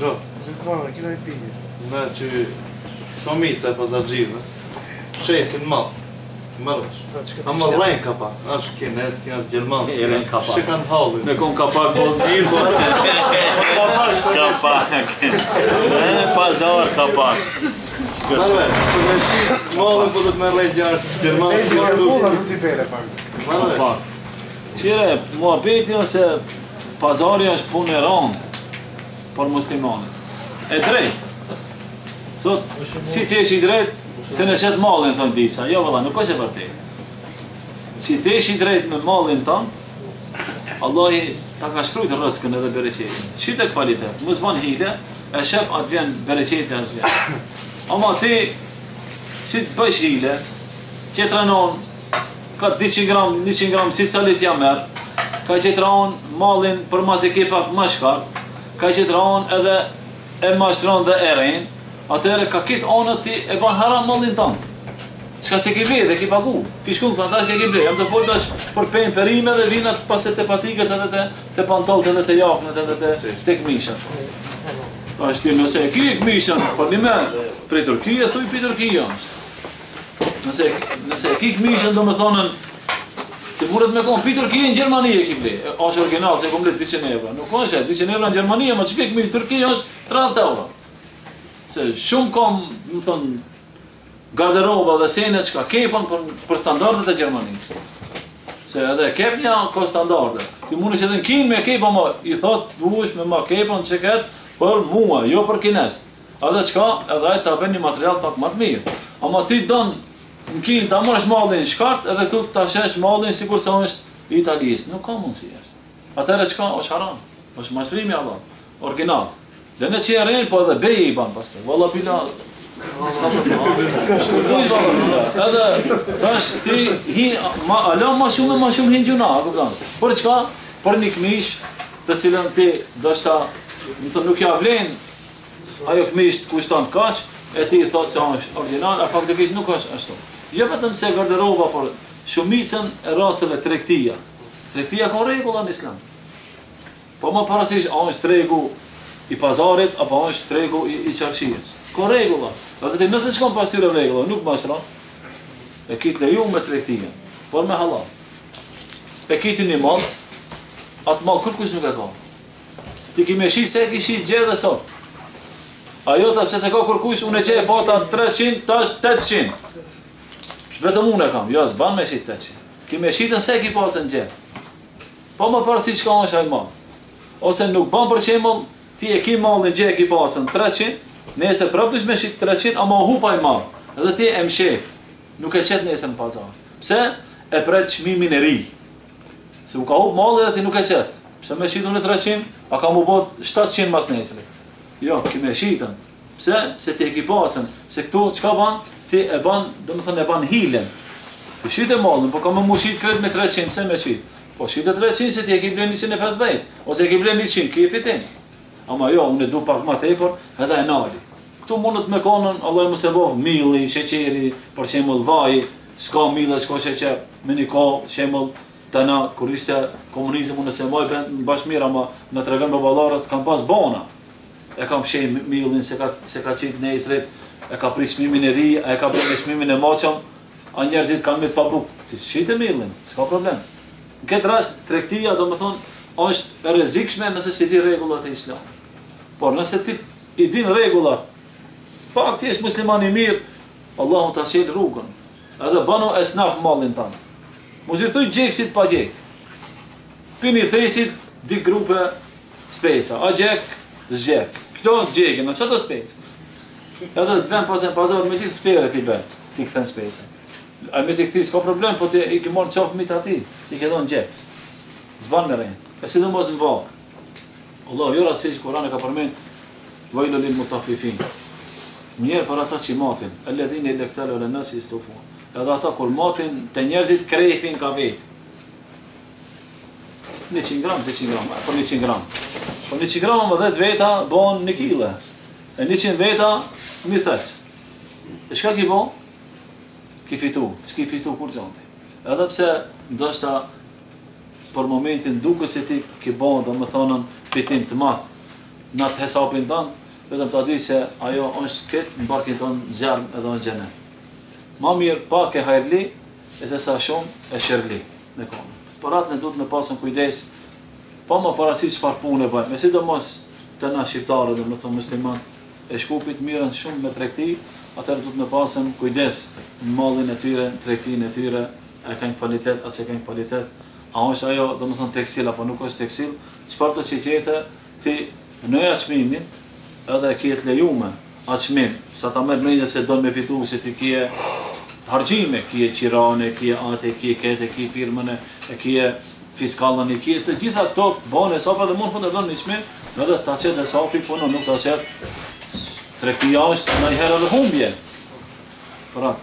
Gjo. Gjithmonë, kilo i pije. Me që shumica e pazargjive, shesin malë. Mërësh. A më rejnë ka pak, është kines, është gjelmanës. E rejnë ka pak. Që kanë halin. Me kon ka pak po mirë, po. Ka pak. Pazar ka pak. Marve, për me shqit, malin po të të me rejnë gjashtë gjelmanës. E një sola du t'i bere pak. Marve. Qire, mua beti ose pazari është punë e randë për muslimanët. E drejtë. Sot, si që eshi drejtë, se në shetë malin, thonë disa, jo vëlla, nuk është e vërtet. Si të eshi drejt me malin tonë, Allahi ta ka shkrujt rëzkën edhe bereqetin. Qyte kvalitet, mos ban hile, e shef atë vjen bereqeti as vjen. Ama ti, si të bësh hile, qetranon, ka 200 gram si calit ja merë, ka qetranon malin për mas e ke pak ma shkar, ka qetranon edhe e mashtron dhe e rejnë, atëherë ka kitë anët ti e ban haram mallin tënd. Çka se ke blej dhe ke pagu. Ki shkull thënë tash ke blej. Jam të folë tash për penë perime dhe vinat pas te patikët edhe te pantollet edhe te jaknët edhe te këmishat. Tash ti nëse e ke këmishën, po më prej Turqie thuj pi Turqia. Nëse e ke këmishën domethënë ti mund të më kon pi Turqie në Gjermani e ke blej. Është original se komplet 200 euro. Nuk është 200 euro në Gjermani, ama çka këmishë Turqia është 30 euro. Se shumë kom, më thënë, garderoba dhe sene që ka kepën për standardet e Gjermanisë. Se edhe kepnja ka standarde. Ti mund që edhe në kinë me kepën, ma i thot, duhesh me ma kepën që ketë për mua, jo për kinest. Edhe qka, edhe ta ben një material pak më të mirë. Ama ti donë në kinë ta mërsh mallin shkart, edhe këtu ta shesh mallin sikur se është Italijës. Nuk ka mundësi është. Atëherë qka, është haram. është mashrimi Allah, original. Dhe në që e rejnë, po edhe beje i banë pastaj. Valla pila... Edhe, tash, ti ala ma shumë hinë gjuna, për çka? Për një këmish të cilën ti do shta, më thënë nuk ja vlen, ajo këmish të kushton kash, e ti thotë se është original, a faktikisht nuk është ashtu. Jo vetëm se garderoba, por shumicën e rasteve tregtia. Tregtia ka rregulla në Islam. Po më parasysh, a është tregu i pazarit, apo është tregu i qarqijës. Ka rregulla. Dhe ti nëse shkon pas tyre rregulla, nuk mashtron, e kitë leju me tregtia, por me halal. E kitë një mall, atë mall kërkush nuk e ka. Ti ki me shi se e ki shi gjë dhe sot. Ajo ta pse se ka kërkush, unë e gjë e pata 300, tash 800. Vetëm unë e kam, jo s'ban me shi 800. Ki me shitën se e ki pasën gjë. Po më parë si qka është ajë mall. Ose nuk ban për shembull, ti e ki mallin gjë e ki pasën 300, nese prap dush me shit 300, ama hupaj mall. Edhe ti e mshef, nuk e qet nese në pazar. Pse? E pret çmimin e ri. Se u ka hup malli dhe ti nuk e qet. Pse me shitun e 300, a ka mu bot 700 mas nesri. Jo, ki me shitën. Pse? Se ti e ki pasën. Se këtu çka ban? Ti e ban, domethënë e ban hilen. Ti shit e mallin, po ka më mu shit kret me 300, pse me shit? Po shit e 300 se ti e ki blen 150, ose e ki blen 100, ki e fitin. Ama jo, unë e du pak ma tepër, edhe e nali. Këtu mundet me konën, Allah e më se boh, milli, sheqeri, për shembull vaj, s'ka mille, s'ka sheqer, me një ka, shembull, të na, kur ishte komunizm, unë se maj bash mirë, ama në tregën baballarët, kam pas bona. E kam shej millin, se ka qitë nesrit, e ka prish çmimin e ri, e ka prish çmimin e moqëm, a njerëzit kanë me të pabuk. Ti shite millin, s'ka problem. Në këtë rast, tregtia, do më thonë, është e rrezikshme nëse si di rregullat e Islamit. Por nëse ti i din rregullat, pak ti je musliman i mirë, Allahu ta çel rrugën. Edhe banu esnaf mallin tënd. Mos i thuj gjeksit pa gjek. Pini thesit di grupe spesa, a gjek, zgjek. Këto gjekën, në çdo spesë. Edhe të vën pas pazar me ditë ftere ti bë, ti kthen spesën. A me ti kthi s'ka problem, po ti i ke marr çaf mit aty, si ke dhon gjeks. Zban me rejnë. E si dhe mos në vakë. Allah, jo rasi që Kurani ka përmen, vajlu lil mutafifin. Njerë për ata që matin, alledhin e lektale o lënësi i stofun. Edhe ata kur matin të njerëzit krejfin ka vetë. 100 gram, 200 gram, për 100 gram. Për 100 gram më 10 veta bon 1 kile. E 100 veta, mi thes. E shka ki bon? Ki fitu, s'ki fitu kur gjanti. Edhe pse ndoshta për momentin duke se ti ki bon, do më thonën, fitim të math. në atë hesapin tonë, vetëm ta di se ajo është këtë në barkin tonë zjarm edhe në xhenet. Ma mirë pak e hajrli, e se sa shumë e shërli me konë. Për atë ne duhet me pasën kujdes, pa më parasysh çfarë punë bëjmë. Me sidomos të na shqiptarët, domethënë muslimanë, e shkupit mirën shumë me tregti, atëherë duhet me pasën kujdes në mallin e tyre, në tregtinë e tyre, a kanë kvalitet, a kanë kvalitet, a është ajo domethënë tekstil apo nuk është tekstil, çfarë të çeqete ti në çmimin, edhe ke të lejuar çmim, sa ta merr mendje se don me fitu se ti ke harxhime, ke qirane, ke ate, ke kete, ke firmën e ke fiskallën e ke të gjitha këto bane sa pa dhe mund të don në çmim, edhe ta çetë sapi, po nuk ta çet tregtia është ndonjëherë edhe humbje. Pra,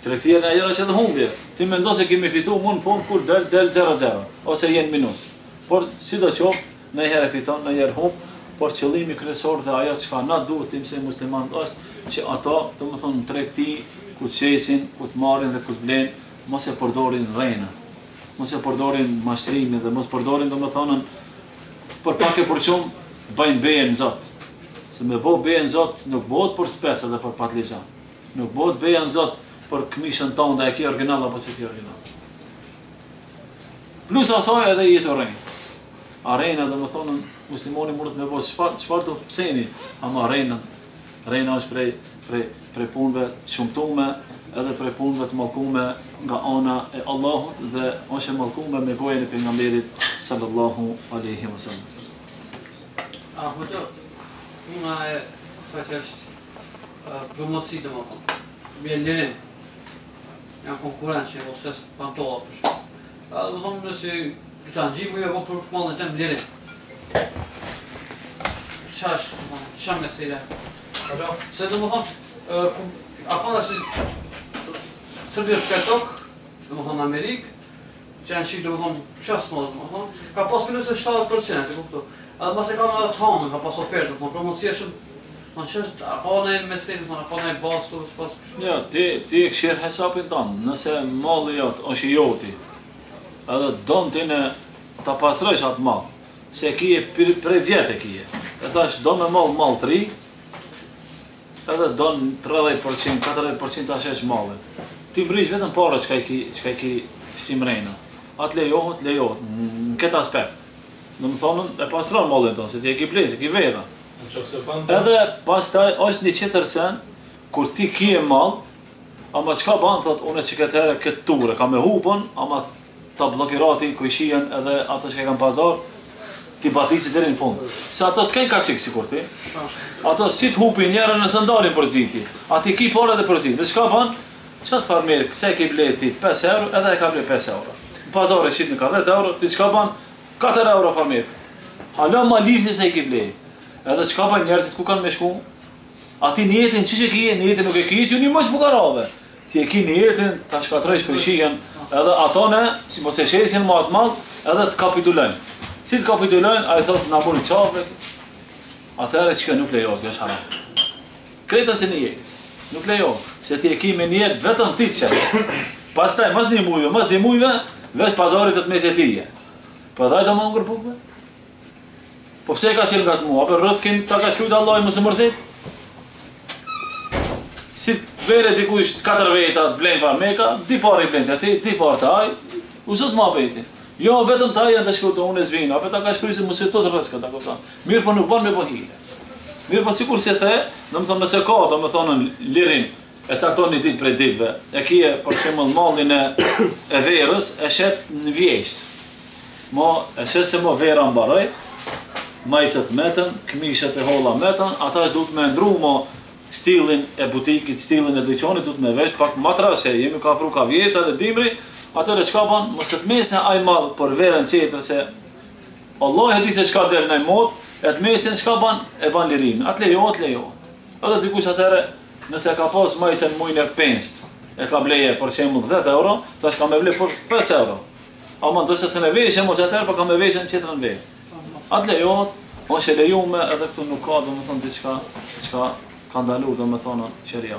tregtia ndonjëherë është edhe humbje. Ti mendon se kemi fitu mund në fund kur del 0-0 ose jenë minus. Por sidoqoftë, ndonjëherë fiton, ndonjëherë humb, por qëllimi kryesor dhe ajo çka na duhet tim se muslimanët është që ato, domethënë tregti ku të shesin, ku të marrin dhe ku të blenë, mos e përdorin rrena. Mos e përdorin mashtrimin dhe mos përdorin domethënë për pak e për shumë bëjnë beje në Zot. Se me bo beje në Zot nuk bëhet për speca dhe për patliçan. Nuk bëhet beja në Zot për këmishën tonë dhe e ki original apo se ki original. Plus asaj edhe jetë rrejnë. Arena domethënë muslimoni mund të me bëj çfarë do pseni, ama rrejna është prej punëve të shumtume, edhe prej punëve të mallkume nga ana e Allahut dhe është e mallkume me gojën e pejgamberit sallallahu alaihi wasallam. Hoxha, puna e kësaj që është promoci domethënë, me lirin, janë konkurrencë ose pantolla për shkak. Domethënë nëse çan gjimu e për mallin tim lirin. Çfarë mesela? Alo, se domethënë apo nëse të bëj petok, domethënë në Amerikë, që janë shik domethënë çfarë small domethënë, ka pas minus 70%, e kuptoj. Edhe mos e kanë atë tonë, ka pas ofertë, domethënë promocia shumë ç'është apo në mesin, apo në bastu, pas. Jo, ti e kshir hesapin tonë, nëse malli jot është i joti, edhe don ti në ta pastrosh atë mall, se kije prej vjetë kije. E thash do me mall të ri, edhe don 30%, 40% ta shesh mallin. Ti mbrish vetëm para çka i ki shtim rejna. Atë lejohet në këtë aspekt. Domethënë e pastron mallin tonë, se ti e ki plezi, ki veta. Edhe pastaj është një tjetër sen kur ti kije mall, ama çka bën thot unë çikatëre këtë turë, ka me hupon, ama ta bllokirati ku i shihen edhe ato që kanë pazar, ti batisi deri në fund. Se ato s'kan kaçik sikur ti. Ato si të hupin njëra nëse ndalin për zgjidhje. Ati ki por edhe për zgjidhje. Çka bën? Çat farmer, se ke bleti 5 euro, edhe e ka ble 5 euro. Në pazar e shit në 40 euro, ti çka bën? 4 euro farmer. Hala ma lirë se i ke blej. Edhe çka bën njerëzit ku kanë me shku? Ati në jetën çish e kije, në jetën nuk e kije, ti unë mos fukarave. Ti e ki në jetën, ta shkatrësh për shihen, edhe ato ne, si mos e shesin më atë mall, edhe të kapitulojnë. Si të kapitulojnë, ai thotë na bën çafë. Atëherë çka nuk lejohet, është haram. Kreta se në jetë. Nuk lejohet, se ti e ki me një jetë vetëm ti çe. Pastaj mas një mujve, veç pazarit të mesit tije. Po dhaj do më ngërpukve? Po pse ka qenë nga të mua? Për rëskin ta ka shkrujt Allah i mësë mërzit? Si vere dikush 4 veta blenë farmeka, di pare i blenë ati, di pare të aj, usës ma bejti. Jo, vetëm të aj janë të shkrujt, unë e zvina, apë ta ka shkrujt se mësë të rëska, ta këpëtan. Mirë po nuk banë me pohile. Mirë po sikur se the, do më thonë nëse ka, do më thonë lirin, e cakton një ditë prej ditëve, e kije për shembull mallin e verës, e shet në vjeshtë. Mo, e shet se mo vera mbaroj, majcët metën, këmishët e holla metën, ata është duhet me ndru mo stilin e butikit, stilin e dyqonit, duhet me vesh pak matrashe, jemi ka fru ka vjeshtë edhe dimri, atëre çka bën, mos e të mesin aj mall për verën tjetër se Allah e di se çka del në mod, e të mesin çka bën, e bën lirin. Atë lejohet. Edhe dikush atëre nëse ka pas majcën mujnë e penst, e ka bleje për shembull 10 euro, tash ka me ble për 5 euro. Ama ndoshta se në veshje mos atëherë po ka me veshjen tjetër në veshje. Atë lejohet, është e lejuar edhe këtu nuk ka domethënë diçka ka ndaluar domethënë sheria.